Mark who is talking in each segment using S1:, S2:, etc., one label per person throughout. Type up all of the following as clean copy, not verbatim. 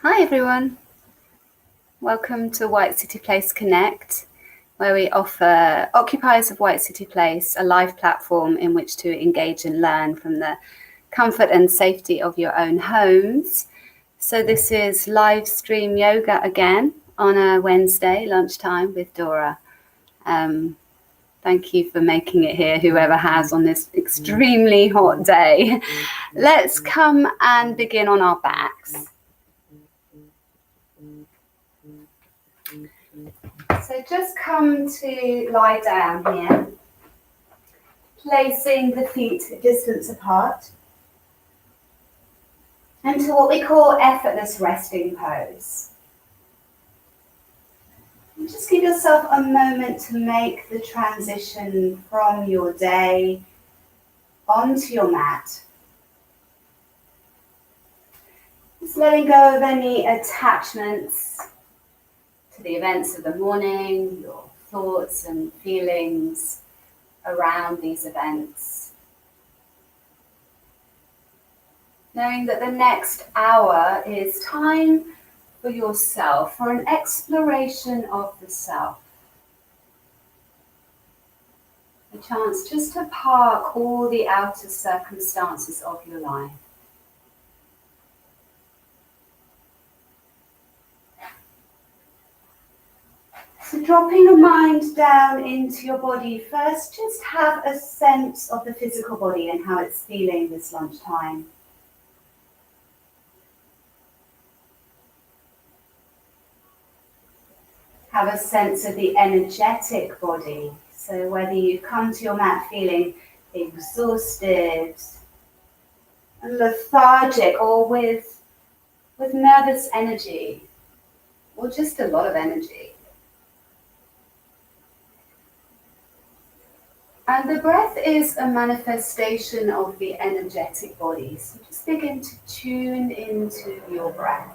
S1: Hi everyone, welcome to White City Place Connect, where we offer occupiers of White City Place a live platform in which to engage and learn from the comfort and safety of your own homes. So this is live stream yoga again on a Wednesday lunchtime with Dora. Thank you for making it here, whoever has on this extremely hot day. Let's come and begin on our backs. So just come to lie down here, placing the feet a distance apart into what we call effortless resting pose. And just give yourself a moment to make the transition from your day onto your mat. Just letting go of any attachments to the events of the morning, your thoughts and feelings around these events. Knowing that the next hour is time for yourself, for an exploration of the self. A chance just to park all the outer circumstances of your life. So dropping your mind down into your body, first just have a sense of the physical body and how it's feeling this lunchtime. Have a sense of the energetic body. So whether you've come to your mat feeling exhausted, lethargic, or with nervous energy, or just a lot of energy. And the breath is a manifestation of the energetic body. So just begin to tune into your breath.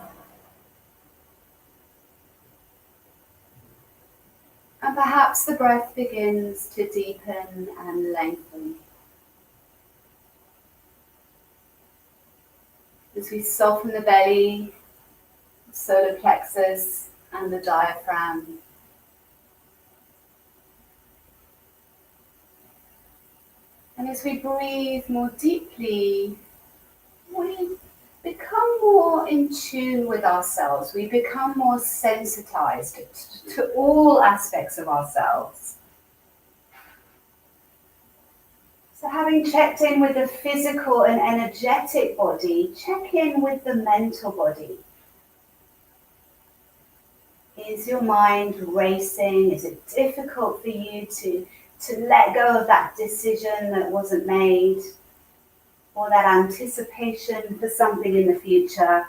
S1: And perhaps the breath begins to deepen and lengthen. As we soften the belly, the solar plexus, and the diaphragm. And as we breathe more deeply, we become more in tune with ourselves. We become more sensitized to all aspects of ourselves. So having checked in with the physical and energetic body, check in with the mental body. Is your mind racing? Is it difficult for you to let go of that decision that wasn't made? Or that anticipation for something in the future?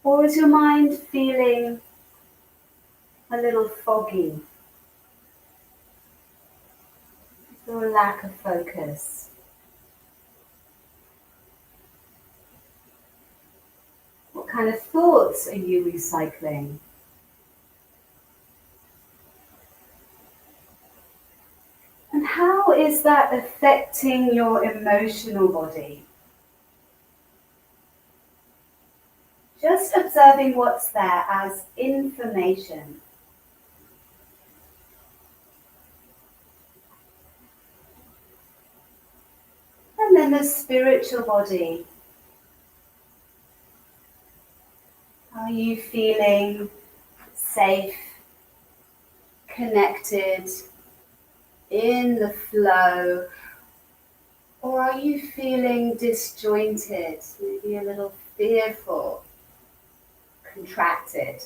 S1: Or is your mind feeling a little foggy? Or a lack of focus? What kind of thoughts are you recycling? And how is that affecting your emotional body? Just observing what's there as information. And then the spiritual body. Are you feeling safe, connected, in the flow? Or are you feeling disjointed, maybe a little fearful, contracted?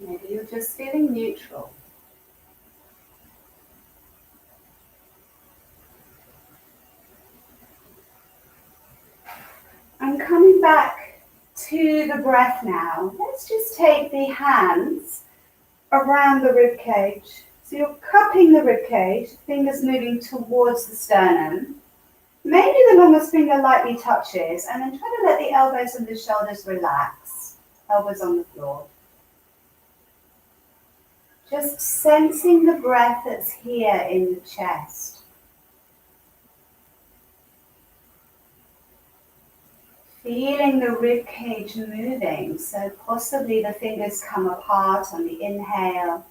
S1: Maybe you're just feeling neutral. And coming back to the breath now, let's just take the hands around the rib cage. So you're cupping the rib cage, fingers moving towards the sternum. Maybe the longest finger lightly touches, and then try to let the elbows and the shoulders relax. Elbows on the floor. Just sensing the breath that's here in the chest. Feeling the rib cage moving, so possibly the fingers come apart on the inhale.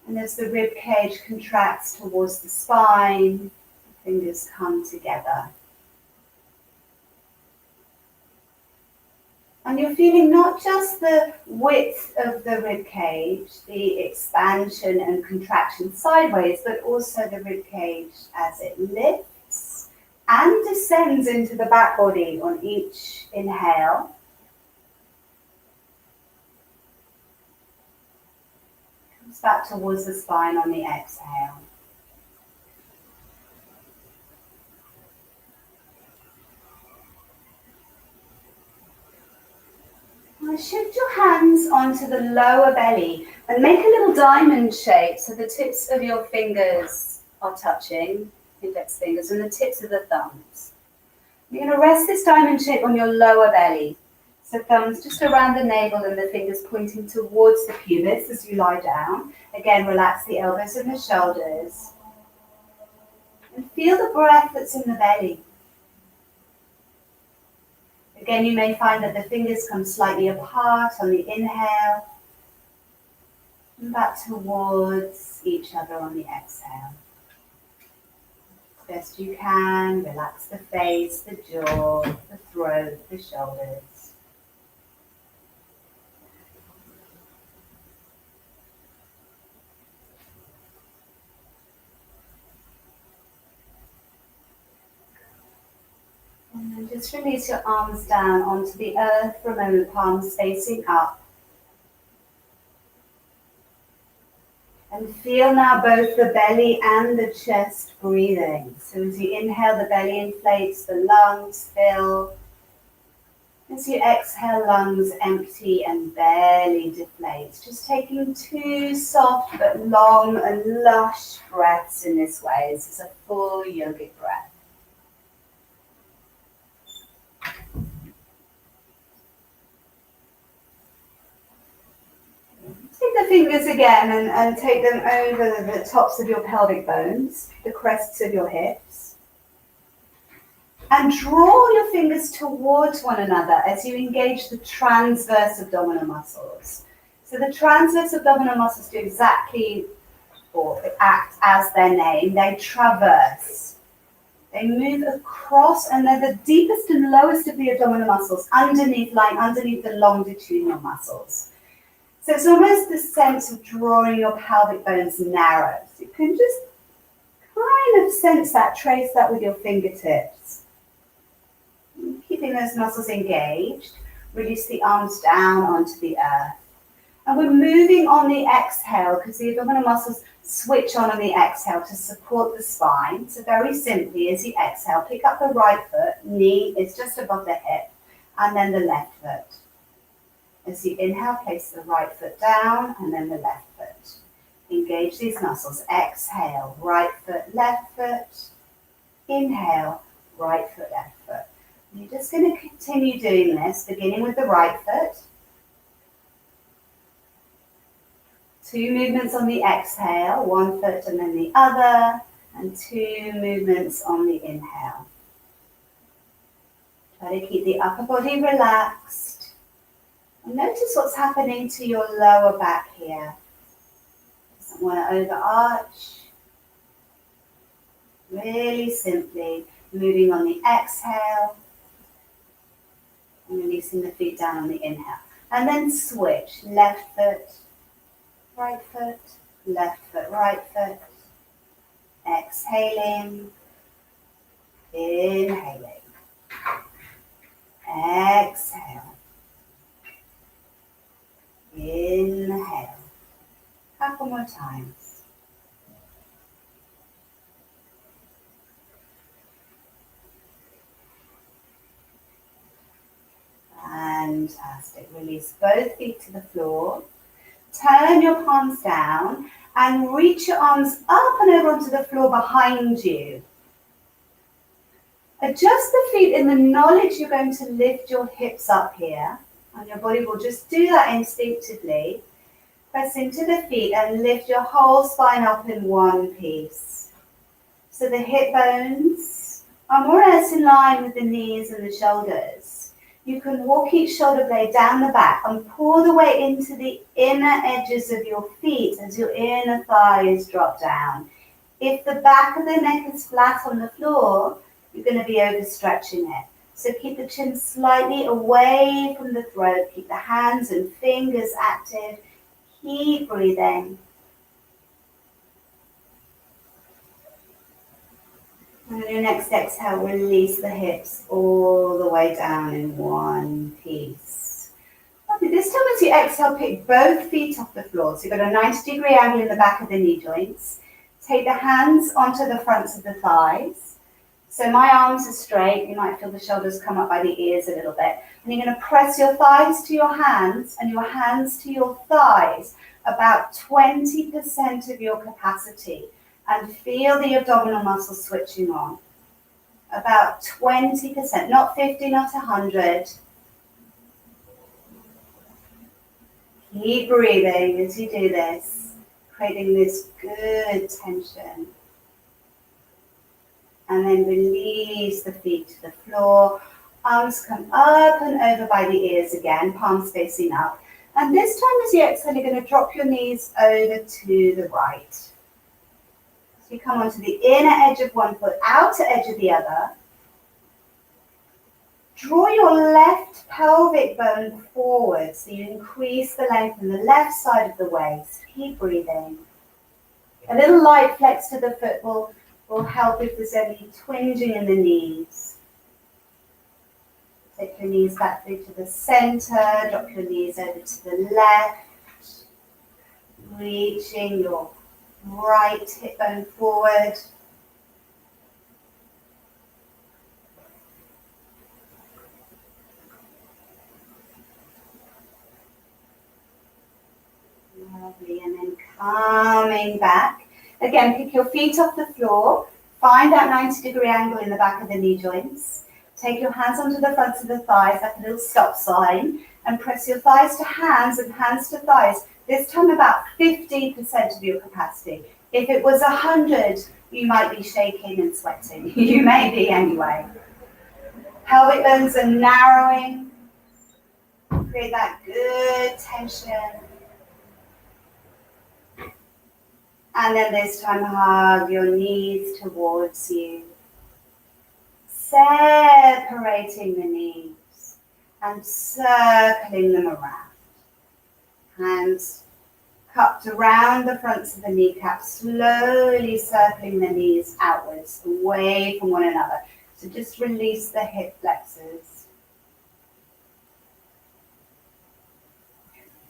S1: And as the rib cage contracts towards the spine, the fingers come together. And you're feeling not just the width of the rib cage, the expansion and contraction sideways, but also the rib cage as it lifts and descends into the back body on each inhale. Comes back towards the spine on the exhale. Now shift your hands onto the lower belly and make a little diamond shape so the tips of your fingers are touching, index fingers, and the tips of the thumbs. You're going to rest this diamond shape on your lower belly. So thumbs just around the navel and the fingers pointing towards the pubis as you lie down. Again, relax the elbows and the shoulders. And feel the breath that's in the belly. Again, you may find that the fingers come slightly apart on the inhale and back towards each other on the exhale. Best you can, relax the face, the jaw, the throat, the shoulders. And then just release your arms down onto the earth for a moment, palms facing up. And feel now both the belly and the chest breathing. So as you inhale, the belly inflates, the lungs fill. As you exhale, lungs empty and belly deflates. Just taking 2 soft but long and lush breaths in this way. This is a full yogic breath. Take the fingers again and take them over the tops of your pelvic bones, the crests of your hips. And draw your fingers towards one another as you engage the transverse abdominal muscles. So the transverse abdominal muscles do exactly, or act as their name, they traverse. They move across, and they're the deepest and lowest of the abdominal muscles, lying underneath the longitudinal muscles. So it's almost the sense of drawing your pelvic bones narrow. So you can just kind of sense that, trace that with your fingertips. Keeping those muscles engaged, release the arms down onto the earth. And we're moving on the exhale because the abdominal muscles switch on the exhale to support the spine. So very simply, as you exhale, pick up the right foot, knee is just above the hip, and then the left foot. As you inhale, place the right foot down and then the left foot. Engage these muscles. Exhale, right foot, left foot. Inhale, right foot, left foot. And you're just going to continue doing this, beginning with the right foot. 2 movements on the exhale, 1 foot and then the other, and 2 movements on the inhale. Try to keep the upper body relaxed. And notice what's happening to your lower back here. Doesn't want to overarch. Really simply moving on the exhale and releasing the feet down on the inhale. And then switch, left foot, right foot, left foot, right foot. Exhaling, inhaling, exhale. Inhale. Couple more times. Fantastic. Release both feet to the floor. Turn your palms down and reach your arms up and over onto the floor behind you. Adjust the feet in the knowledge you're going to lift your hips up here. And your body will just do that instinctively. Press into the feet and lift your whole spine up in one piece. So the hip bones are more or less in line with the knees and the shoulders. You can walk each shoulder blade down the back and pull the weight into the inner edges of your feet as your inner thighs drop down. If the back of the neck is flat on the floor, you're going to be overstretching it. So keep the chin slightly away from the throat. Keep the hands and fingers active. Keep breathing. And on your next exhale, release the hips all the way down in one piece. Okay, this time as you exhale, pick both feet off the floor. So you've got a 90-degree angle in the back of the knee joints. Take the hands onto the fronts of the thighs. So my arms are straight. You might feel the shoulders come up by the ears a little bit. And you're going to press your thighs to your hands and your hands to your thighs, about 20% of your capacity. And feel the abdominal muscles switching on. About 20%, not 50, not 100. Keep breathing as you do this, creating this good tension. And then release the feet to the floor. Arms come up and over by the ears again, palms facing up. And this time as you exhale, you're going to drop your knees over to the right. So you come onto the inner edge of one foot, outer edge of the other. Draw your left pelvic bone forward so you increase the length on the left side of the waist. Keep breathing. A little light flex to the foot will help if there's any twinging in the knees. Take your knees back through to the center, drop your knees over to the left, reaching your right hip bone forward. Lovely, and then coming back. Again, pick your feet off the floor, find that 90-degree angle in the back of the knee joints. Take your hands onto the fronts of the thighs, like a little stop sign, and press your thighs to hands and hands to thighs. This time about 50% of your capacity. If it was 100, you might be shaking and sweating. You may be anyway. Pelvic bones are narrowing. Create that good tension. And then this time, hug your knees towards you. Separating the knees and circling them around. Hands cupped around the fronts of the kneecaps, slowly circling the knees outwards, away from one another. So just release the hip flexors.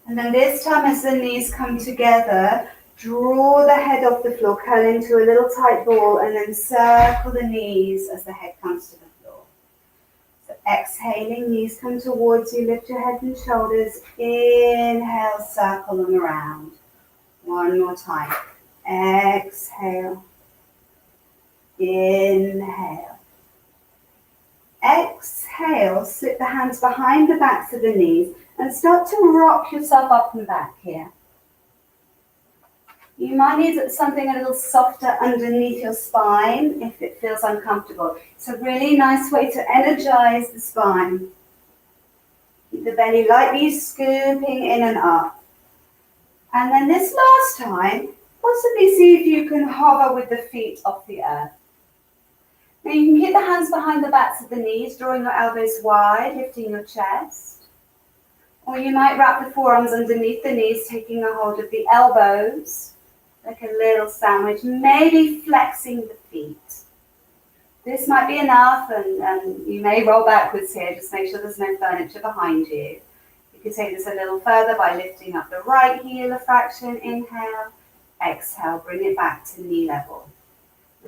S1: And then this time, as the knees come together, draw the head off the floor, curl into a little tight ball, and then circle the knees as the head comes to the floor. So exhaling, knees come towards you, lift your head and shoulders. Inhale, circle them around. One more time. Exhale. Inhale. Exhale, slip the hands behind the backs of the knees and start to rock yourself up and back here. You might need something a little softer underneath your spine if it feels uncomfortable. It's a really nice way to energize the spine. Keep the belly lightly scooping in and up. And then this last time, possibly see if you can hover with the feet off the earth. Now you can keep the hands behind the backs of the knees, drawing your elbows wide, lifting your chest. Or you might wrap the forearms underneath the knees, taking a hold of the elbows, like a little sandwich, maybe flexing the feet. This might be enough, and you may roll backwards here, just make sure there's no furniture behind you. You can take this a little further by lifting up the right heel a fraction, inhale, exhale, bring it back to knee level.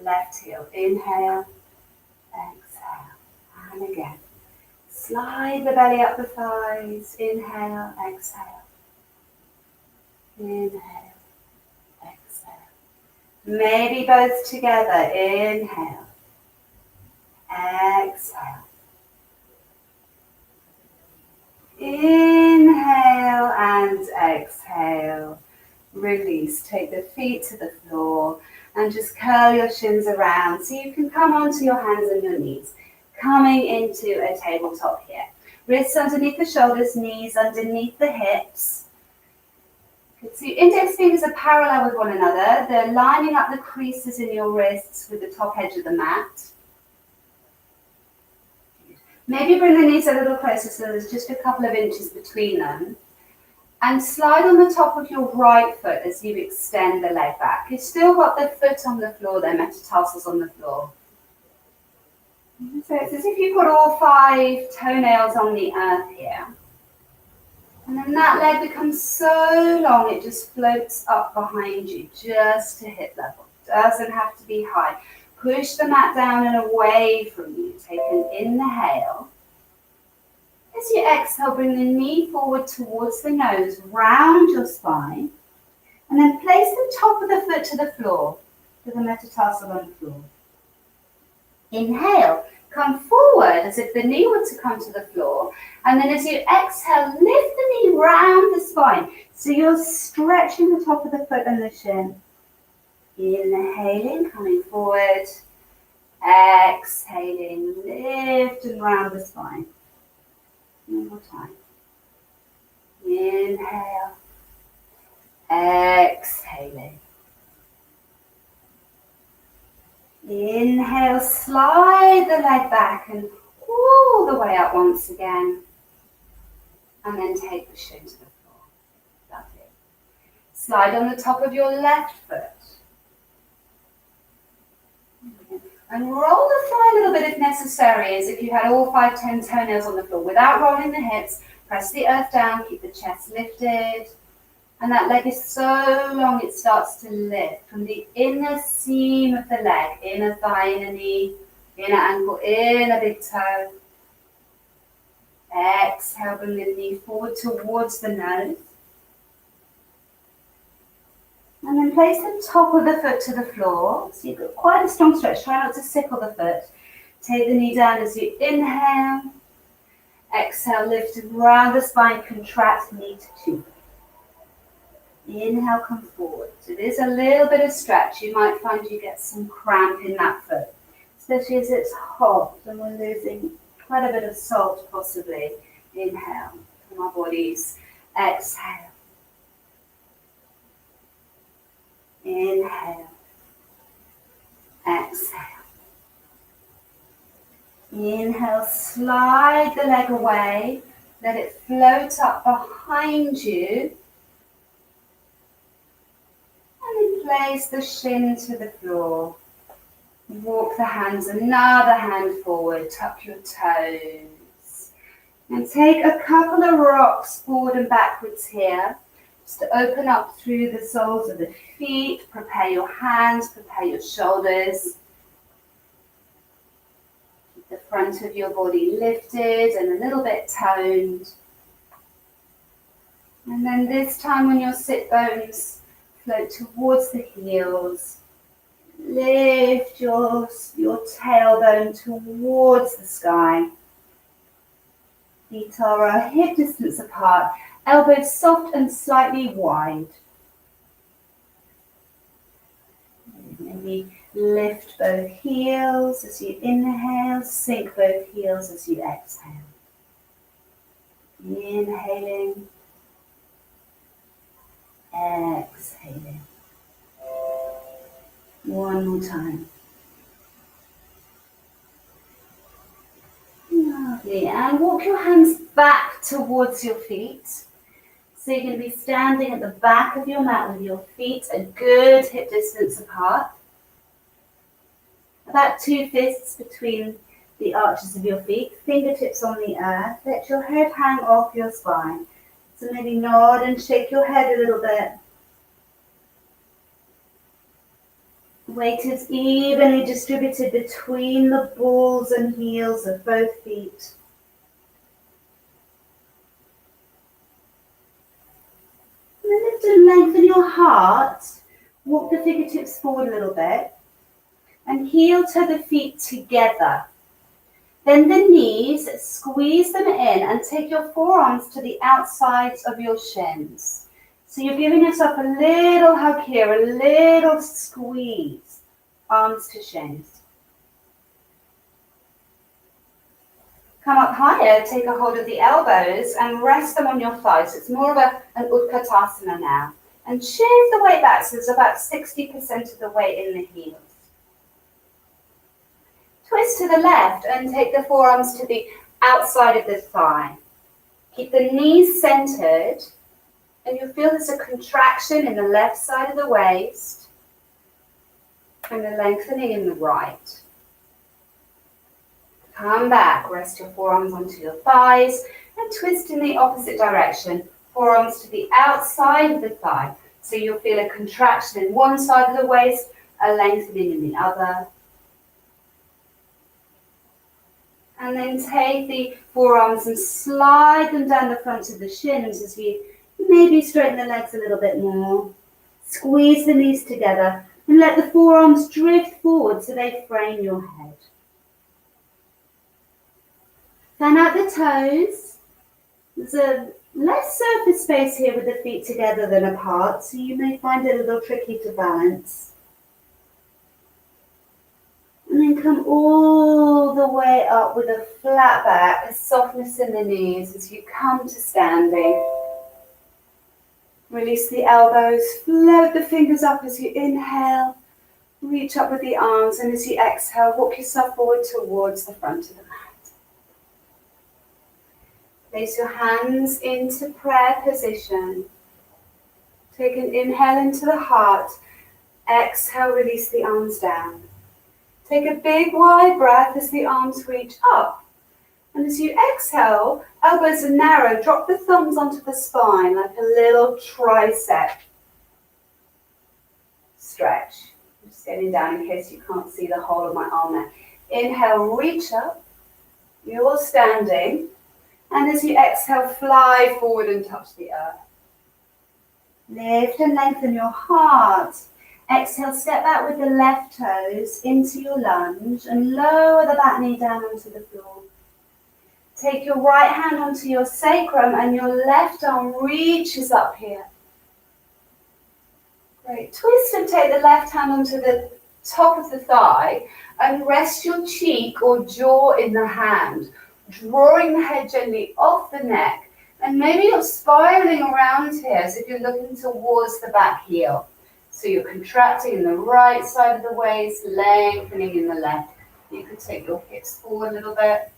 S1: Left heel, inhale, exhale, and again. Slide the belly up the thighs, inhale, exhale, inhale, exhale. Maybe both together, inhale, exhale, inhale and exhale. Release, take the feet to the floor And just curl your shins around so you can come onto your hands and your knees. Coming into a tabletop here. Wrists underneath the shoulders, knees underneath the hips. So your index fingers are parallel with one another. They're lining up the creases in your wrists with the top edge of the mat. Maybe bring the knees a little closer so there's just a couple of inches between them. And slide on the top of your right foot as you extend the leg back. You've still got the foot on the floor there, metatarsals on the floor. So it's as if you've got all 5 toenails on the earth here. And then that leg becomes so long, it just floats up behind you, just to hip level. Doesn't have to be high. Push the mat down and away from you. Take an inhale. As you exhale, bring the knee forward towards the nose, round your spine, and then place the top of the foot to the floor, to the metatarsal on the floor. Inhale, come forward as if the knee were to come to the floor, and then as you exhale, lift the knee round the spine, so you're stretching the top of the foot and the shin. Inhaling, coming forward, exhaling, lift and round the spine. One more time. Inhale, exhaling. Inhale, slide the leg back and all the way up once again. And then take the shin to the floor. Lovely. Slide on the top of your left foot. And roll the thigh a little bit if necessary, as if you had all 5, 10 toenails on the floor. Without rolling the hips, press the earth down, keep the chest lifted. And that leg is so long it starts to lift from the inner seam of the leg, inner thigh, inner knee, inner ankle, inner big toe. Exhale, bring the knee forward towards the nose. And then place the top of the foot to the floor. So you've got quite a strong stretch. Try not to sickle the foot. Take the knee down as you inhale. Exhale, lift around the spine, contract knee to chin. Inhale, come forward. So there's a little bit of stretch. You might find you get some cramp in that foot, especially as it's hot and we're losing quite a bit of salt possibly. Inhale from our bodies. Exhale. Inhale. Exhale. Inhale, slide the leg away. Let it float up behind you. And then place the shin to the floor. Walk the hands, another hand forward. Tuck your toes. And take a couple of rocks forward and backwards here. Just to open up through the soles of the feet. Prepare your hands, prepare your shoulders. Keep the front of your body lifted and a little bit toned. And then this time when your sit bones float towards the heels, lift your tailbone towards the sky. Feet are a hip distance apart. Elbows soft and slightly wide. Maybe lift both heels as you inhale, sink both heels as you exhale. Inhaling, exhaling. One more time. Lovely. And walk your hands back towards your feet. So you're going to be standing at the back of your mat with your feet a good hip distance apart. About 2 fists between the arches of your feet, fingertips on the earth. Let your head hang off your spine. So maybe nod and shake your head a little bit. Weight is evenly distributed between the balls and heels of both feet. And then lift and lengthen your heart. Walk the fingertips forward a little bit. And heel toe the feet together. Then the knees, squeeze them in and take your forearms to the outsides of your shins. So you're giving yourself a little hug here, a little squeeze. Arms to shins. Come up higher, take a hold of the elbows and rest them on your thighs. It's more of an utkatasana now. And shift the weight back, so there's about 60% of the weight in the heels. Twist to the left and take the forearms to the outside of the thigh. Keep the knees centered, and you'll feel there's a contraction in the left side of the waist and a lengthening in the right. Come back, rest your forearms onto your thighs and twist in the opposite direction. Forearms to the outside of the thigh. So you'll feel a contraction in one side of the waist, a lengthening in the other. And then take the forearms and slide them down the front of the shins as you maybe straighten the legs a little bit more. Squeeze the knees together and let the forearms drift forward so they frame your head. Fan out the toes. There's a less surface space here with the feet together than apart, so you may find it a little tricky to balance. And then come all the way up with a flat back, a softness in the knees as you come to standing. Release the elbows, float the fingers up as you inhale. Reach up with the arms, and as you exhale, walk yourself forward towards the front of the mat. Place your hands into prayer position. Take an inhale into the heart. Exhale, release the arms down. Take a big wide breath as the arms reach up. And as you exhale, elbows are narrow. Drop the thumbs onto the spine like a little tricep stretch. I'm just getting down in case you can't see the whole of my arm there. Inhale, reach up. You're standing. And as you exhale, fly forward and touch the earth. Lift and lengthen your heart. Exhale, step back with the left toes into your lunge and lower the back knee down onto the floor. Take your right hand onto your sacrum and your left arm reaches up here. Great. Twist and take the left hand onto the top of the thigh and rest your cheek or jaw in the hand, drawing the head gently off the neck. And maybe you're spiraling around here as if you're looking towards the back heel. So you're contracting in the right side of the waist, lengthening in the left. You could take your hips forward a little bit.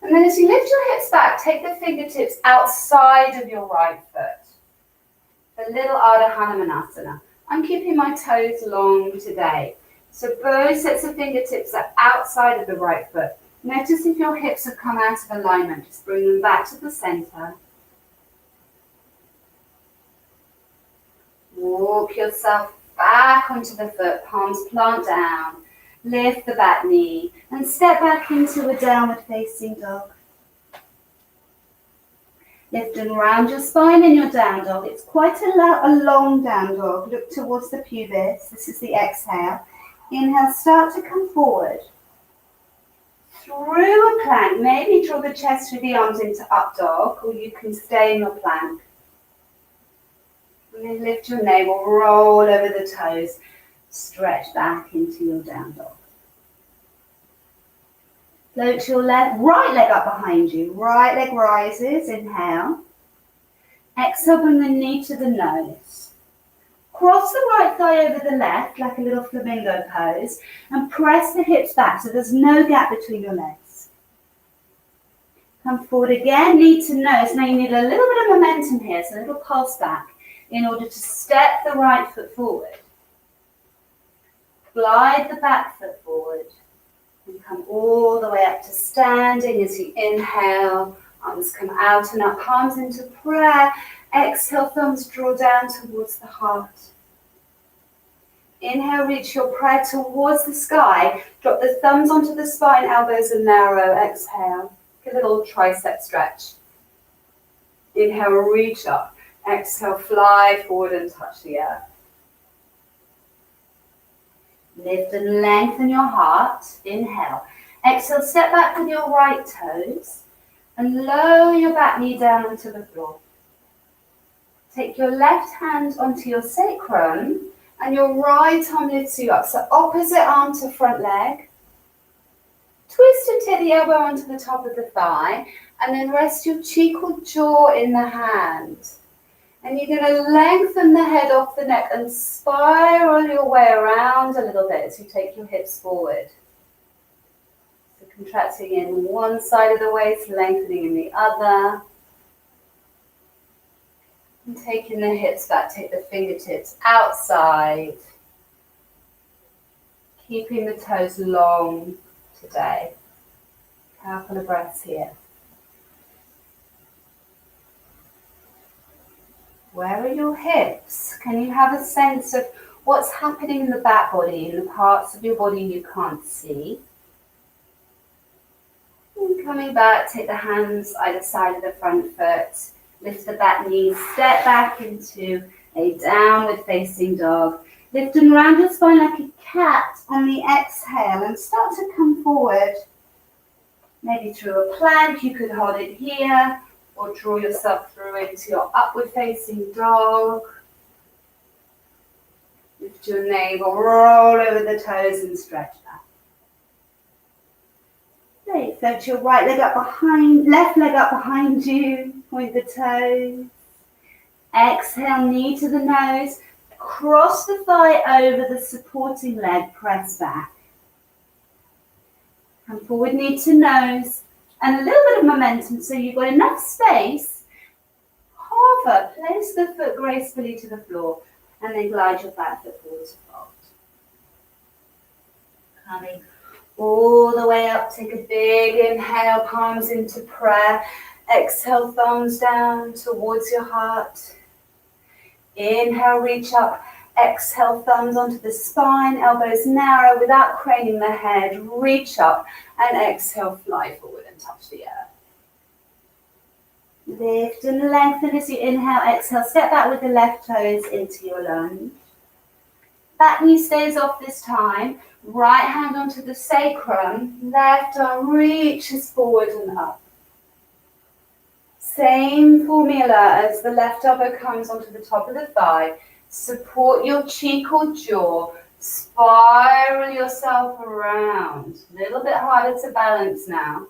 S1: And then as you lift your hips back, take the fingertips outside of your right foot. The little Ardha Hanumanasana. I'm keeping my toes long today. So both sets of fingertips are outside of the right foot. Notice if your hips have come out of alignment, just bring them back to the center. Walk yourself back onto the foot, palms plant down. Lift the back knee and step back into a downward facing dog. Lift and round your spine in your down dog. It's quite a long down dog. Look towards the pubis. This is the exhale. Inhale, start to come forward. Through a plank, maybe draw the chest through the arms into up dog, or you can stay in your plank. And then lift your navel, roll over the toes, stretch back into your down dog. Float your right leg up behind you. Right leg rises, inhale. Exhale, bring the knee to the nose. Cross the right thigh over the left, like a little flamingo pose, and press the hips back so there's no gap between your legs. Come forward again, knee to nose. Now you need a little bit of momentum here, so a little pulse back in order to step the right foot forward. Glide the back foot forward and come all the way up to standing as you inhale. Arms come out and up, palms into prayer. Exhale, thumbs draw down towards the heart. Inhale, reach your prayer towards the sky. Drop the thumbs onto the spine, elbows are narrow. Exhale, get a little tricep stretch. Inhale, reach up. Exhale, fly forward and touch the earth. Lift and lengthen your heart. Inhale. Exhale, step back with your right toes. And lower your back knee down onto the floor. Take your left hand onto your sacrum and your right arm lifts you up. So opposite arm to front leg. Twist and take the elbow onto the top of the thigh and then rest your cheek or jaw in the hand. And you're going to lengthen the head off the neck and spiral your way around a little bit as you take your hips forward. So contracting in one side of the waist, lengthening in the other. And taking the hips back, take the fingertips outside. Keeping the toes long today. Couple of breaths here. Where are your hips? Can you have a sense of what's happening in the back body, in the parts of your body you can't see? And coming back, take the hands either side of the front foot. Lift the back knee, step back into a downward facing dog. Lift and round your spine like a cat on the exhale and start to come forward. Maybe through a plank, you could hold it here or draw yourself through into your upward facing dog. Lift your navel, roll over the toes and stretch back. Great, float your right leg up behind, left leg up behind you, point the toes. Exhale, knee to the nose, cross the thigh over the supporting leg, press back. Come forward, knee to nose, and a little bit of momentum so you've got enough space. Hover, place the foot gracefully to the floor, and then glide your back foot forward to fold. Coming all the way up, take a big inhale, palms into prayer. Exhale, thumbs down towards your heart. Inhale, reach up. Exhale, thumbs onto the spine, elbows narrow without craning the head. Reach up and exhale, fly forward and touch the earth. Lift and lengthen as you inhale, exhale. Step back with the left toes into your lunge. Back knee stays off this time. Right hand onto the sacrum. Left arm reaches forward and up. Same formula as the left elbow comes onto the top of the thigh. Support your cheek or jaw. Spiral yourself around. A little bit harder to balance now.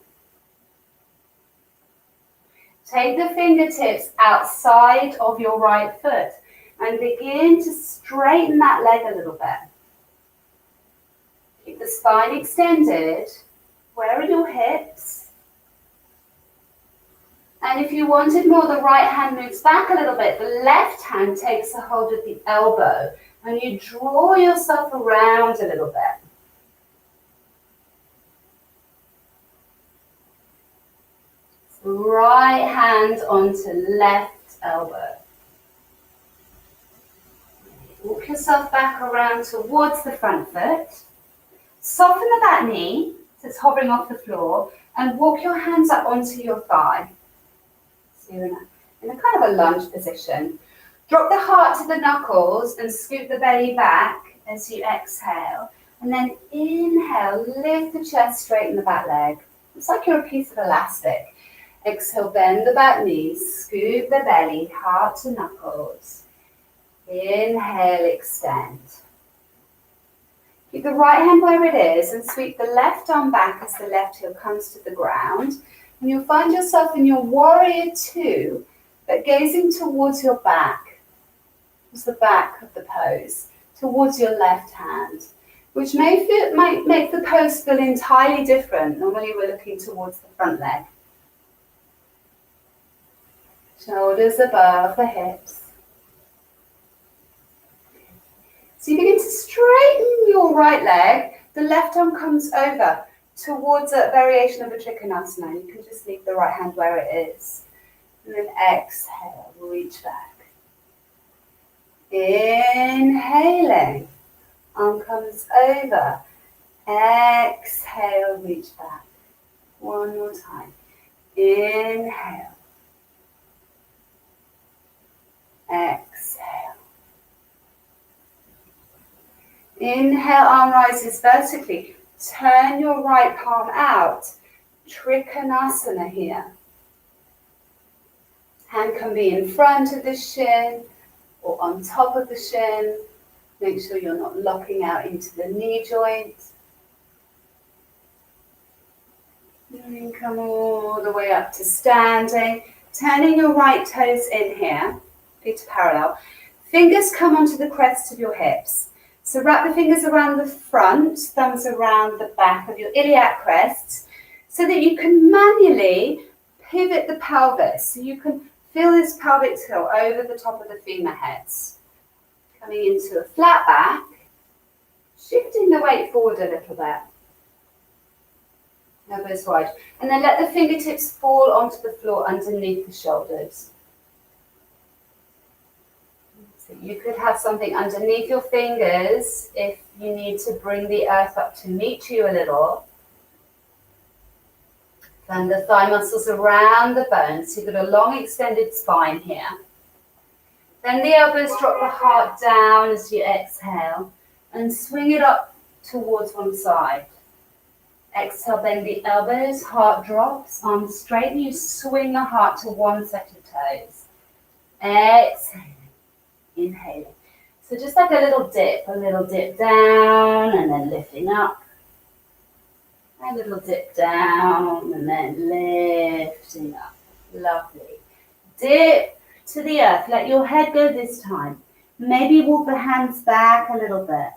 S1: Take the fingertips outside of your right foot and begin to straighten that leg a little bit. Keep the spine extended. Where are your hips? And if you wanted more, the right hand moves back a little bit. The left hand takes a hold of the elbow and you draw yourself around a little bit. So right hand onto left elbow. Walk yourself back around towards the front foot. Soften the back knee, so it's hovering off the floor, and walk your hands up onto your thigh. So you're in a kind of a lunge position. Drop the heart to the knuckles and scoop the belly back as you exhale. And then inhale, lift the chest, straighten the back leg. It's like you're a piece of elastic. Exhale, bend the back knees, scoop the belly, heart to knuckles. Inhale, extend. Keep the right hand where it is and sweep the left arm back as the left heel comes to the ground. And you'll find yourself in your warrior two, but gazing towards your back. It's the back of the pose, towards your left hand, which might make the pose feel entirely different. Normally we're looking towards the front leg. Shoulders above the hips. So you begin to straighten your right leg. The left arm comes over towards a variation of a Trikonasana. You can just leave the right hand where it is. And then exhale, reach back. Inhaling, arm comes over. Exhale, reach back. One more time. Inhale. Exhale. Inhale, arm rises vertically. Turn your right palm out. Trikonasana here. Hand can be in front of the shin or on top of the shin. Make sure you're not locking out into the knee joint. And come all the way up to standing. Turning your right toes in here, feet are parallel. Fingers come onto the crests of your hips. So wrap the fingers around the front, thumbs around the back of your iliac crests, so that you can manually pivot the pelvis. So you can feel this pelvic tilt over the top of the femur heads. Coming into a flat back, shifting the weight forward a little bit. Elbows wide. And then let the fingertips fall onto the floor underneath the shoulders. So you could have something underneath your fingers if you need to bring the earth up to meet you a little. Then the thigh muscles around the bones. So you've got a long extended spine here. Then the elbows drop the heart down as you exhale and swing it up towards one side. Exhale, bend the elbows, heart drops, arms straight, and you swing the heart to one set of toes. Exhaling, inhaling. So just like a little dip down, and then lifting up. A little dip down, and then lifting up. Lovely. Dip to the earth. Let your head go this time. Maybe walk the hands back a little bit.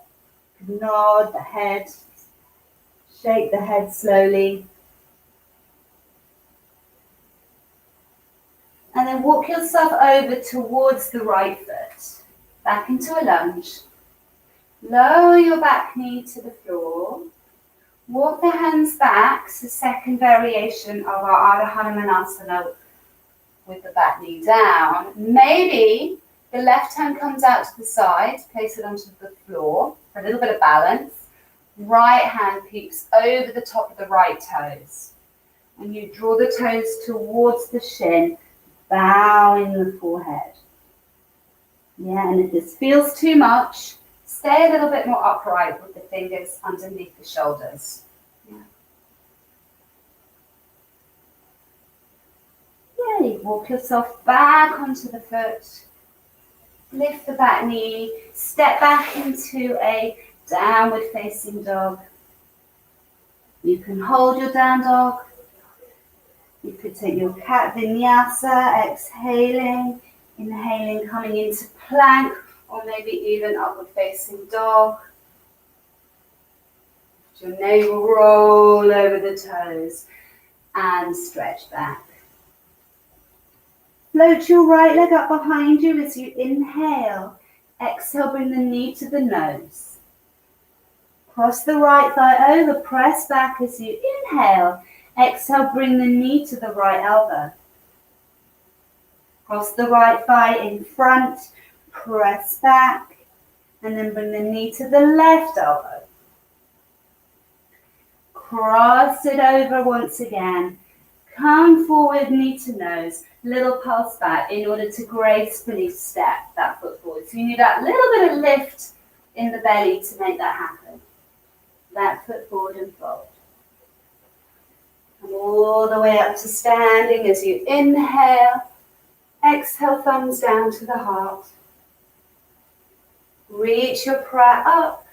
S1: Nod the head. Shake the head slowly. And then walk yourself over towards the right foot. Back into a lunge. Lower your back knee to the floor. Walk the hands back. It's the second variation of our Ardha Hanumanasana with the back knee down. Maybe the left hand comes out to the side. Place it onto the floor for a little bit of balance. Right hand peeks over the top of the right toes. And you draw the toes towards the shin, bowing the forehead. Yeah, and if this feels too much, stay a little bit more upright with the fingers underneath the shoulders. Yeah. Yay, walk yourself back onto the foot. Lift the back knee, step back into a downward facing dog. You can hold your down dog. You could take your cat vinyasa, exhaling, inhaling, coming into plank, or maybe even upward facing dog. Your navel roll over the toes and stretch back. Float your right leg up behind you as you inhale. Exhale, bring the knee to the nose. Cross the right thigh over, press back as you inhale. Exhale, bring the knee to the right elbow. Cross the right thigh in front, press back, and then bring the knee to the left elbow. Cross it over once again. Come forward, knee to nose, little pulse back in order to gracefully step that foot forward. So you need that little bit of lift in the belly to make that happen. That foot forward and fold. Come all the way up to standing as you inhale. Exhale, thumbs down to the heart. Reach your prayer up.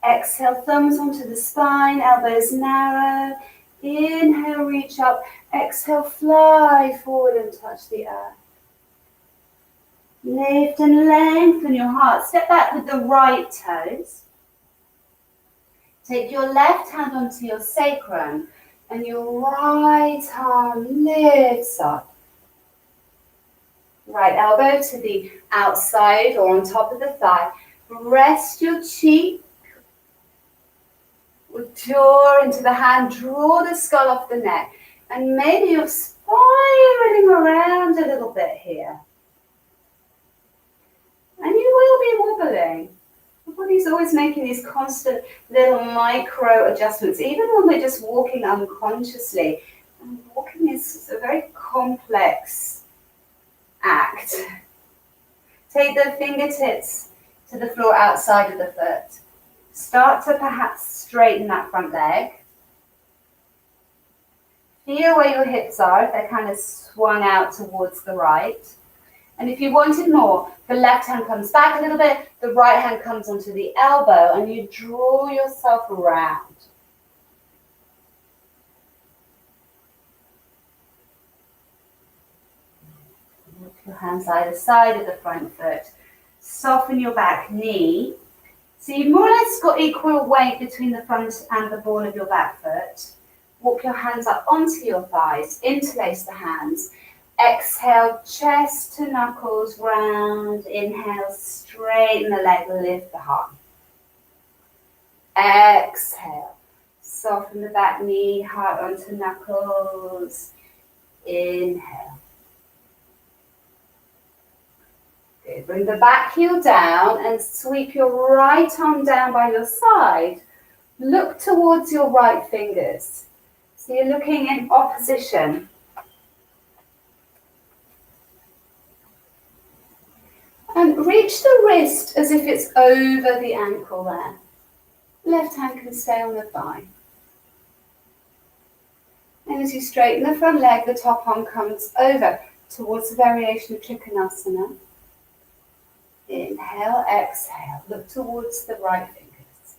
S1: Exhale, thumbs onto the spine, elbows narrow. Inhale, reach up. Exhale, fly forward and touch the earth. Lift and lengthen your heart. Step back with the right toes. Take your left hand onto your sacrum and your right arm lifts up. Right elbow to the outside or on top of the thigh. Rest your cheek. Jaw into the hand. Draw the skull off the neck. And maybe you're spiraling around a little bit here. And you will be wobbling. The body's always making these constant little micro adjustments, even when we're just walking unconsciously. And walking is a very complex act. Take the fingertips to the floor outside of the foot. Start to perhaps straighten that front leg. Feel where your hips are, if they're kind of swung out towards the right. And if you wanted more, the left hand comes back a little bit, the right hand comes onto the elbow, and you draw yourself around. Walk your hands either side of the front foot. Soften your back knee. So you've more or less got equal weight between the front and the ball of your back foot. Walk your hands up onto your thighs, interlace the hands. Exhale, chest to knuckles, round. Inhale, straighten the leg, lift the heart. Exhale, soften the back knee, heart onto knuckles. Inhale. Good. Bring the back heel down and sweep your right arm down by your side. Look towards your right fingers. So you're looking in opposition. And reach the wrist as if it's over the ankle there. Left hand can stay on the thigh. And as you straighten the front leg, the top arm comes over towards the variation of Trikonasana. Inhale, exhale. Look towards the right fingers.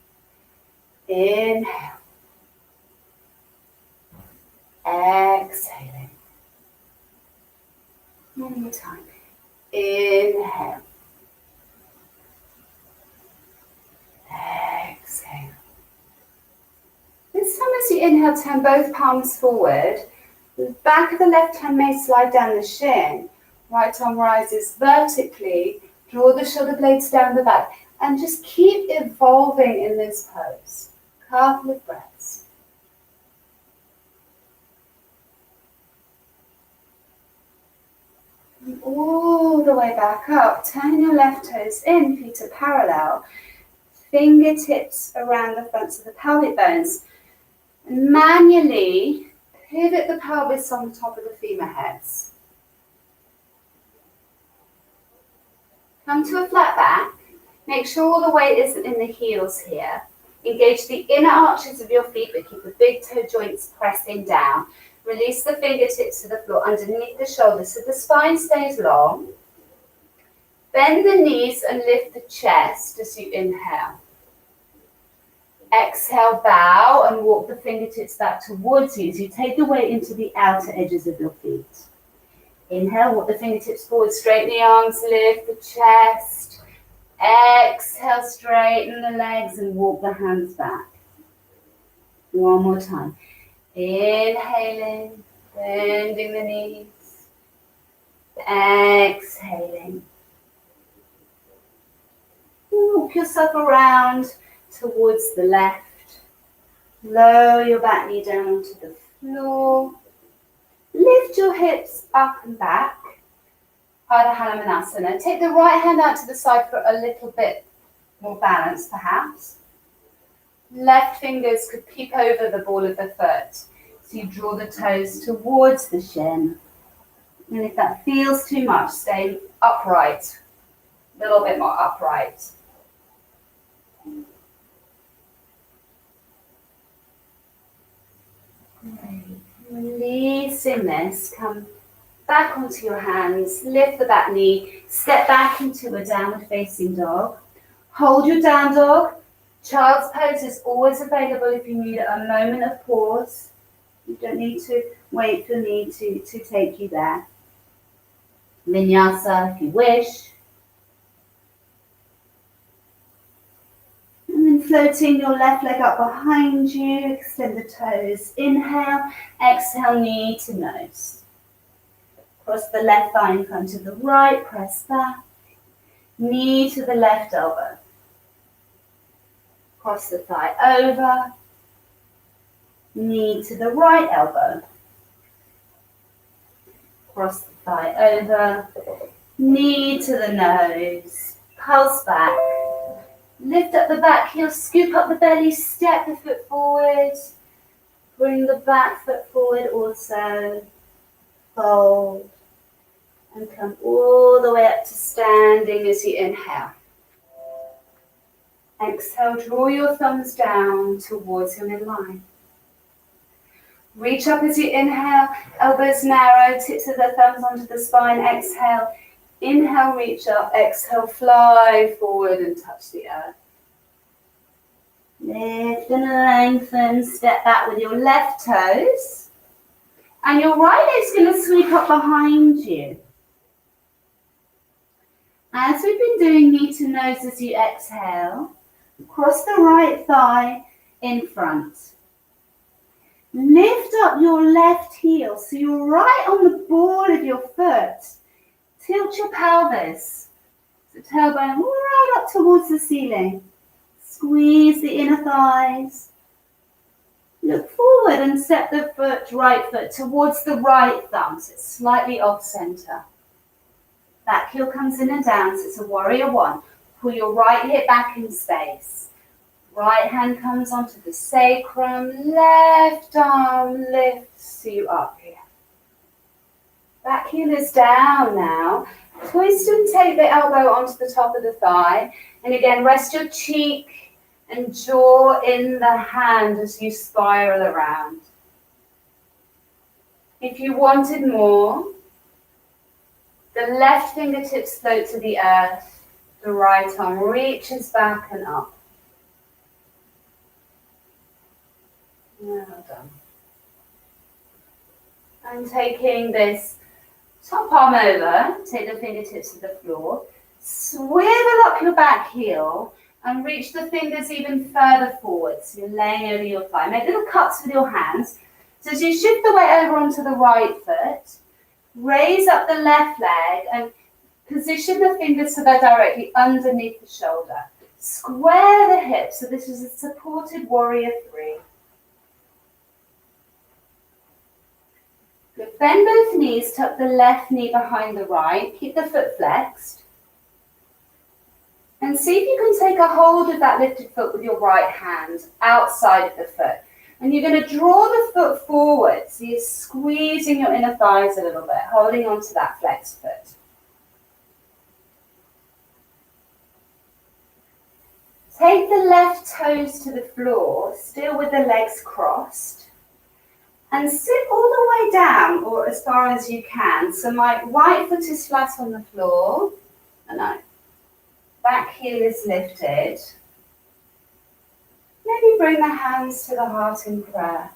S1: Inhale. Exhaling. One more time. Inhale. Exhale. This time as you inhale, turn both palms forward. The back of the left hand may slide down the shin. Right arm rises vertically. Draw the shoulder blades down the back. And just keep evolving in this pose. Couple of breaths. And all the way back up. Turn your left toes in, feet are parallel. Fingertips around the fronts of the pelvic bones. And manually pivot the pelvis on the top of the femur heads. Come to a flat back. Make sure all the weight isn't in the heels here. Engage the inner arches of your feet, but keep the big toe joints pressing down. Release the fingertips to the floor underneath the shoulders so the spine stays long. Bend the knees and lift the chest as you inhale. Exhale, bow and walk the fingertips back towards you as you take the weight into the outer edges of your feet. Inhale, walk the fingertips forward, straighten the arms, lift the chest. Exhale, straighten the legs and walk the hands back. One more time. Inhaling, bending the knees. Exhaling. Walk yourself around towards the left. Lower your back knee down onto the floor. Lift your hips up and back. Ardha Hanumanasana. Take the right hand out to the side for a little bit more balance, perhaps. Left fingers could peek over the ball of the foot. So you draw the toes towards the shin. And if that feels too much, stay upright. A little bit more upright. Great. Releasing this, come back onto your hands, lift the back knee, step back into a downward facing dog. Hold your down dog. Child's pose is always available if you need a moment of pause. You don't need to wait for me to take you there. Vinyasa if you wish. And then floating your left leg up behind you, extend the toes. Inhale, exhale, knee to nose. Cross the left thigh in front of the right, press back. Knee to the left elbow. Cross the thigh over. Knee to the right elbow. Cross the thigh over. Knee to the nose. Pulse back. Lift up the back heel, scoop up the belly, step the foot forward. Bring the back foot forward also. Fold. And come all the way up to standing as you inhale. Exhale, draw your thumbs down towards your midline. Reach up as you inhale, elbows narrow, tips of the thumbs onto the spine. Exhale, inhale, reach up. Exhale, fly forward and touch the earth. Lift and lengthen, step back with your left toes. And your right leg's going to sweep up behind you. As we've been doing, knee to nose as you exhale. Cross the right thigh in front. Lift up your left heel so you're right on the ball of your foot. Tilt your pelvis. So tailbone right up towards the ceiling. Squeeze the inner thighs. Look forward and step the right foot towards the right thumb, so it's slightly off center. Back heel comes in and down, so it's a warrior one. Pull your right hip back in space. Right hand comes onto the sacrum, left arm lifts you up here. Back heel is down now. Twist and take the elbow onto the top of the thigh. And again, rest your cheek and jaw in the hand as you spiral around. If you wanted more, the left fingertips float to the earth. The right arm reaches back and up. Well done. And taking this top arm over, take the fingertips to the floor, swivel up your back heel and reach the fingers even further forward. So you're laying over your thigh. Make little cuts with your hands. So as you shift the weight over onto the right foot, raise up the left leg and position the fingers so they're directly underneath the shoulder. Square the hips. So this is a supported warrior three. Good. Bend both knees, tuck the left knee behind the right. Keep the foot flexed. And see if you can take a hold of that lifted foot with your right hand outside of the foot. And you're going to draw the foot forward. So you're squeezing your inner thighs a little bit, holding onto that flexed foot. Take the left toes to the floor, still with the legs crossed. And sit all the way down, or as far as you can. So my right foot is flat on the floor. And my back heel is lifted. Maybe bring the hands to the heart in prayer.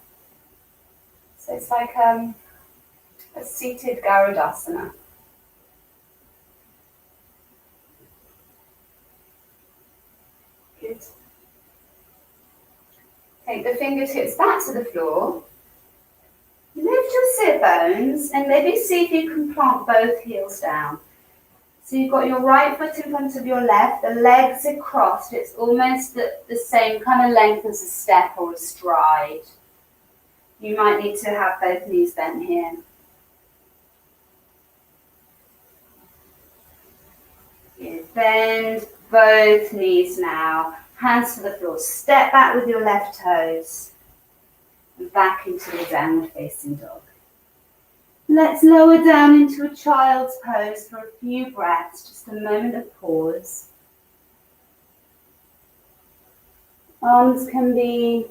S1: So it's like a seated Garudasana. Good. Take the fingertips back to the floor. Lift your sit bones and maybe see if you can plant both heels down. So you've got your right foot in front of your left, the legs are crossed, it's almost the same kind of length as a step or a stride. You might need to have both knees bent here. Good. Bend both knees now, hands to the floor, step back with your left toes. Back into the downward facing dog. Let's lower down into a child's pose for a few breaths, just a moment of pause. Arms can be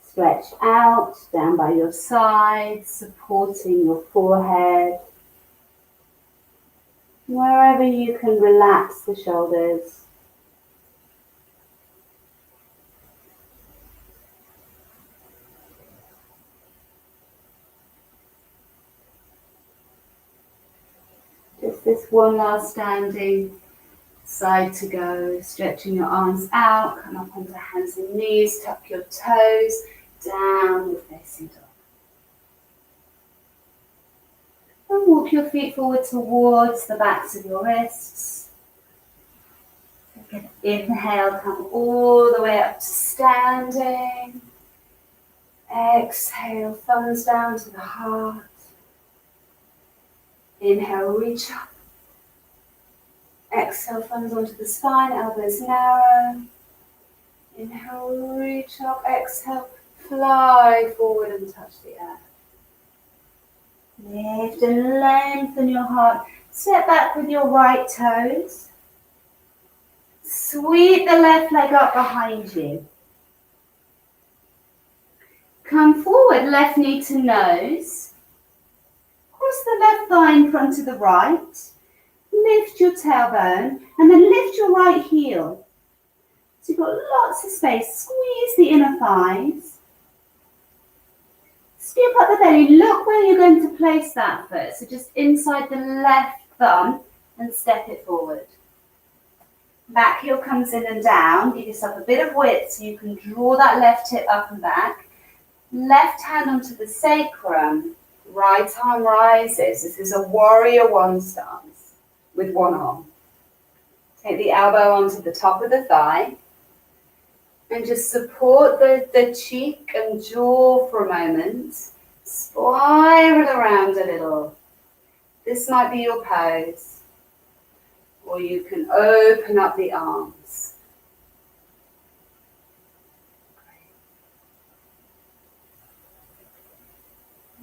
S1: stretched out, down by your sides, supporting your forehead. Wherever you can relax the shoulders. Just this one last standing side to go, stretching your arms out, come up onto hands and knees, tuck your toes, downward facing dog. And walk your feet forward towards the backs of your wrists. Take an inhale, come all the way up to standing. Exhale, thumbs down to the heart. Inhale, reach up. Exhale, thumbs onto the spine, elbows narrow. Inhale, reach up. Exhale, fly forward and touch the earth. Lift and lengthen your heart. Step back with your right toes. Sweep the left leg up behind you. Come forward, left knee to nose. Cross the left thigh in front of the right. Lift your tailbone and then lift your right heel. So you've got lots of space. Squeeze the inner thighs. Scoop up the belly. Look where you're going to place that foot. So just inside the left thumb and step it forward. Back heel comes in and down. Give yourself a bit of width so you can draw that left hip up and back. Left hand onto the sacrum. Right arm rises. This is a warrior one stance with one arm. Take the elbow onto the top of the thigh. And just support the cheek and jaw for a moment. Spiral around a little. This might be your pose. Or you can open up the arms.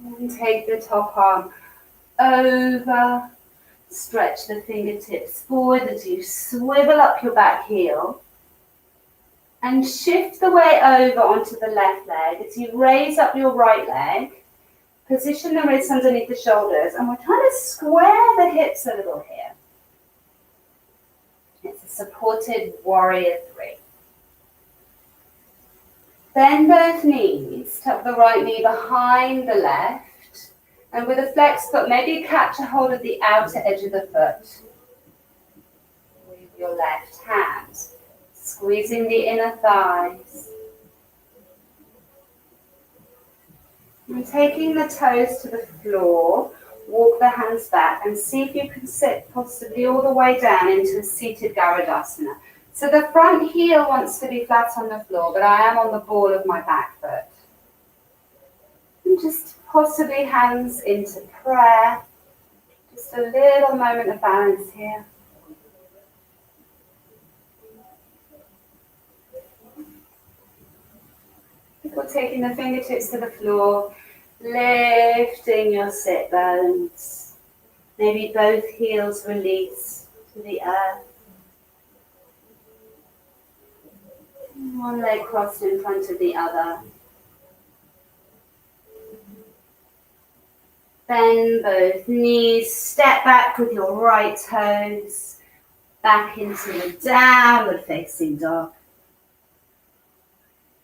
S1: And take the top arm over. Stretch the fingertips forward as you swivel up your back heel. And shift the weight over onto the left leg as you raise up your right leg. Position the wrists underneath the shoulders. And we're trying to square the hips a little here. It's a supported warrior 3. Bend both knees. Tuck the right knee behind the left. And with a flexed foot, maybe catch a hold of the outer edge of the foot with your left hand. Squeezing the inner thighs. And taking the toes to the floor, walk the hands back and see if you can sit possibly all the way down into a seated Garudasana. So the front heel wants to be flat on the floor, but I am on the ball of my back foot. And just possibly hands into prayer. Just a little moment of balance here. Before taking the fingertips to the floor, lifting your sit bones. Maybe both heels release to the earth. One leg crossed in front of the other. Bend both knees, step back with your right toes, back into the downward facing dog.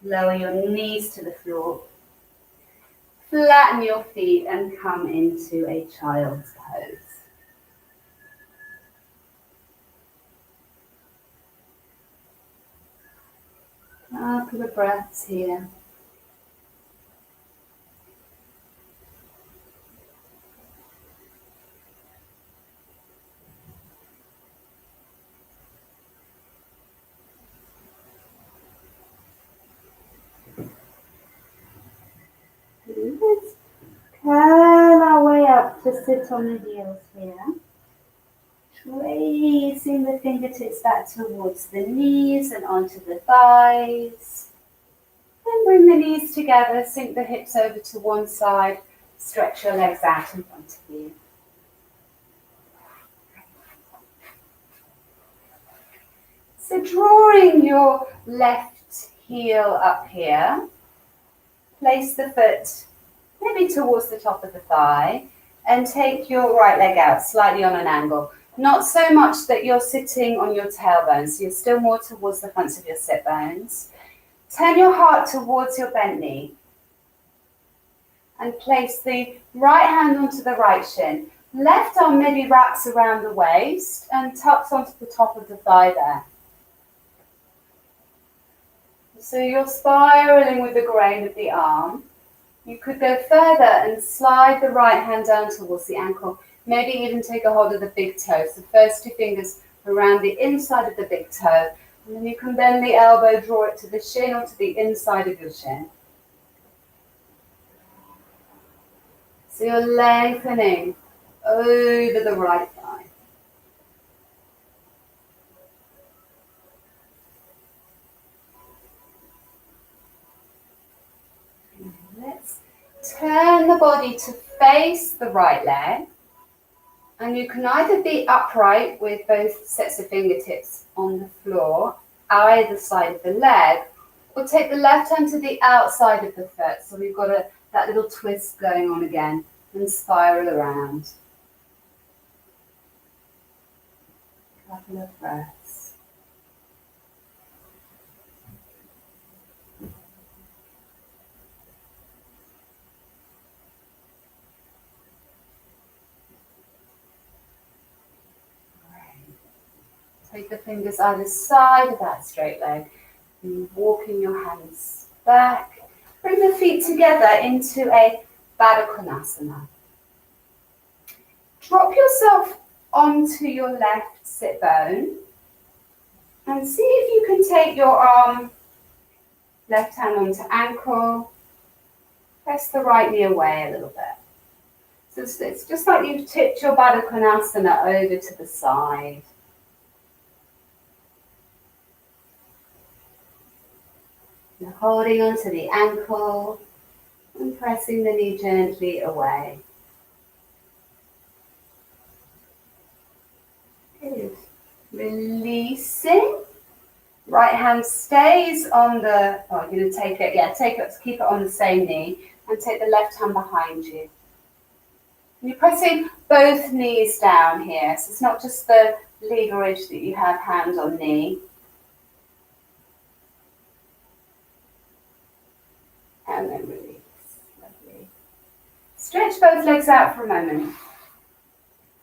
S1: Lower your knees to the floor. Flatten your feet and come into a child's pose. A couple of breaths here. Let's curl our way up to sit on the heels here. Tracing the fingertips back towards the knees and onto the thighs. Then bring the knees together, sink the hips over to one side, stretch your legs out in front of you. So drawing your left heel up here, place the foot maybe towards the top of the thigh and take your right leg out slightly on an angle. Not so much that you're sitting on your tailbone, so you're still more towards the fronts of your sit bones. Turn your heart towards your bent knee and place the right hand onto the right shin. Left arm maybe wraps around the waist and tucks onto the top of the thigh there. So you're spiraling with the grain of the arm. You could go further and slide the right hand down towards the ankle. Maybe even take a hold of the big toe. So first 2 fingers around the inside of the big toe. And then you can bend the elbow, draw it to the shin or to the inside of your shin. So you're lengthening over the right thigh. Let's turn the body to face the right leg. And you can either be upright with both sets of fingertips on the floor, either side of the leg, We'll take the left hand to the outside of the foot, so we've got that little twist going on again, and spiral around. Couple of breaths. Take the fingers either side of that straight leg, and walking your hands back. Bring the feet together into a Baddha Konasana. Drop yourself onto your left sit bone and see if you can take your left hand onto ankle. Press the right knee away a little bit. So it's just like you've tipped your Baddha Konasana over to the side. You're holding onto the ankle and pressing the knee gently away. Good. Releasing. Right hand stays on the, you're going to take it, keep it on the same knee and take the left hand behind you. And you're pressing both knees down here. So it's not just the leverage that you have hand on knee. And then release. Lovely. Stretch both legs out for a moment.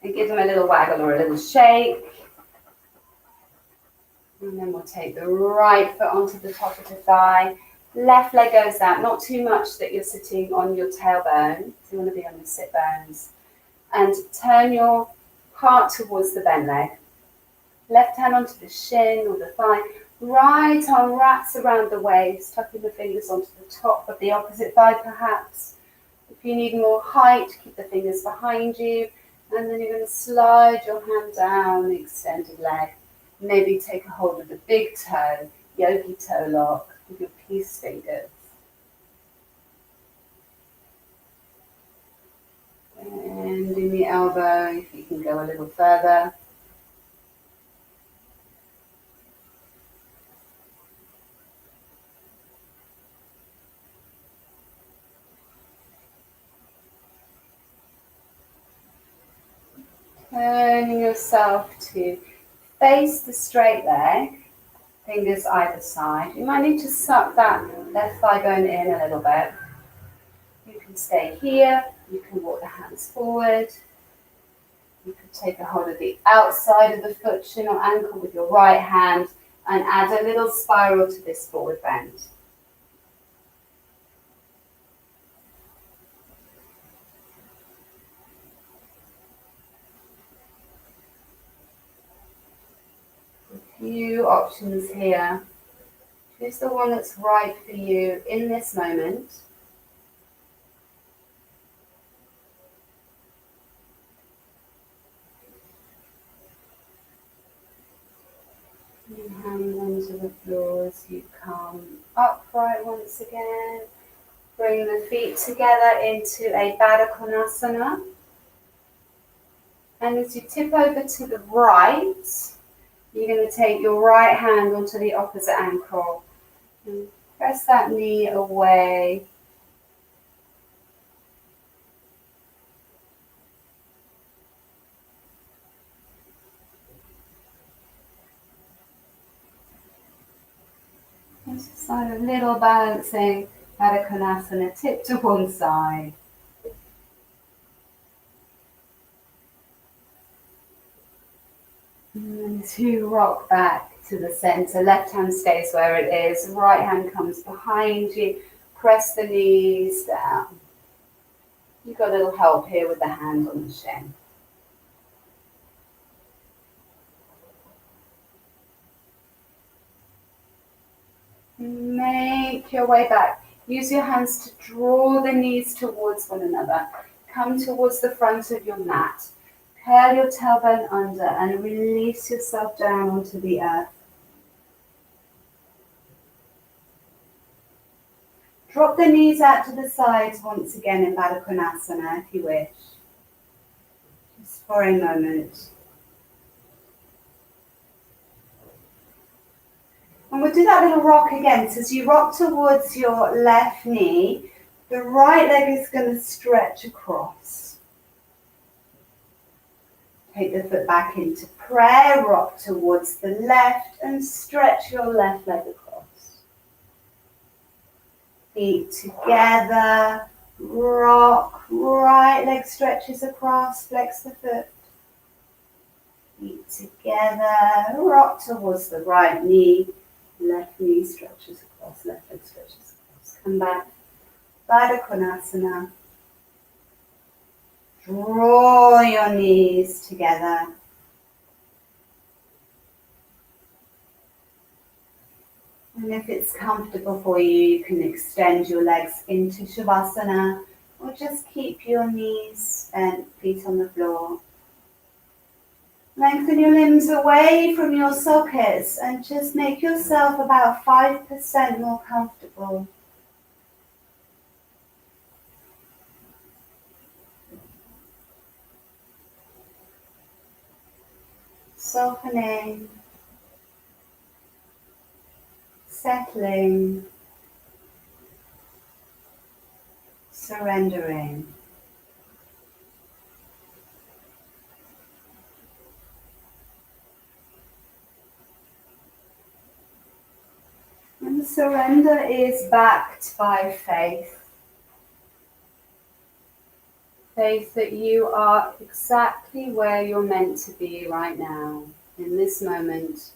S1: And give them a little waggle or a little shake. And then we'll take the right foot onto the top of the thigh. Left leg goes out, not too much that you're sitting on your tailbone. So you want to be on your sit bones. And turn your heart towards the bent leg. Left hand onto the shin or the thigh. Right arm wraps around the waist, tucking the fingers onto the top of the opposite thigh perhaps. If you need more height, keep the fingers behind you. And then you're going to slide your hand down the extended leg. Maybe take a hold of the big toe, yogi toe lock with your peace fingers. And in the elbow, if you can go a little further. Turning yourself to face the straight leg, fingers either side. You might need to suck that left thigh bone in a little bit. You can stay here, you can walk the hands forward. You can take a hold of the outside of the foot, shin or ankle with your right hand and add a little spiral to this forward bend. Few options here. Choose the one that's right for you in this moment. And hands onto the floor as you come upright once again. Bring the feet together into a Baddha Konasana. And as you tip over to the right, you're going to take your right hand onto the opposite ankle and press that knee away. Just like a little balancing Baddha Konasana, tip to one side. And as you rock back to the center, left hand stays where it is, right hand comes behind you, press the knees down. You've got a little help here with the hand on the shin. Make your way back. Use your hands to draw the knees towards one another. Come towards the front of your mat. Curl your tailbone under and release yourself down onto the earth. Drop the knees out to the sides once again in Baddha Konasana if you wish. Just for a moment. And we'll do that little rock again. So as you rock towards your left knee, the right leg is going to stretch across. Take the foot back into prayer, rock towards the left and stretch your left leg across. Feet together, rock, right leg stretches across, flex the foot. Feet together, rock towards the right knee, left knee stretches across, left leg stretches across. Come back, Baddha Konasana. Draw your knees together. And if it's comfortable for you, you can extend your legs into Shavasana or just keep your knees bent, feet on the floor. Lengthen your limbs away from your sockets and just make yourself about 5% more comfortable. Softening, settling, surrendering. And surrender is backed by faith. Faith that you are exactly where you're meant to be right now, in this moment.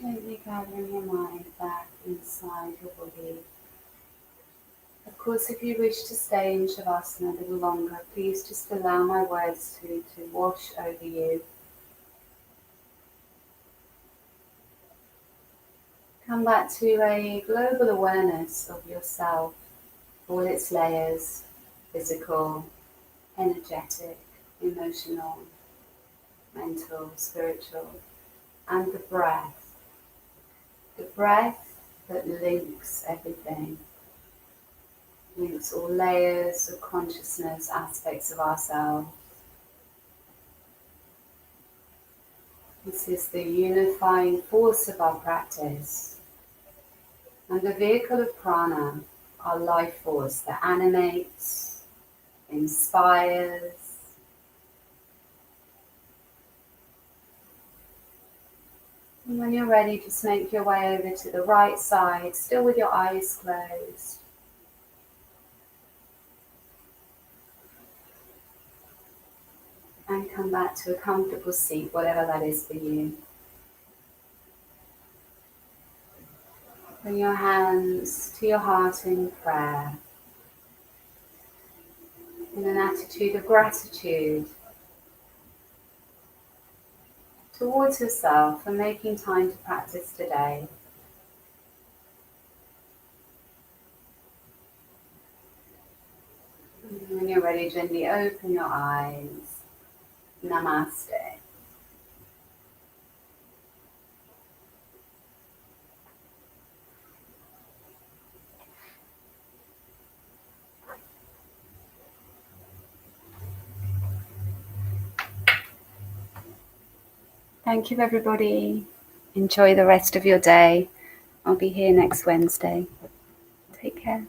S1: Gently gathering your mind back inside your body. Of course, if you wish to stay in Shavasana a little longer, please just allow my words to wash over you. Come back to a global awareness of yourself, all its layers, physical, energetic, emotional, mental, spiritual, and the breath. The breath that links everything, links all layers of consciousness, aspects of ourselves. This is the unifying force of our practice. And the vehicle of prana, our life force that animates, inspires, and when you're ready, just make your way over to the right side, still with your eyes closed. And come back to a comfortable seat, whatever that is for you. Bring your hands to your heart in prayer, in an attitude of gratitude towards yourself for making time to practice today. And when you're ready, gently open your eyes. Namaste. Thank you, everybody. Enjoy the rest of your day. I'll be here next Wednesday. Take care.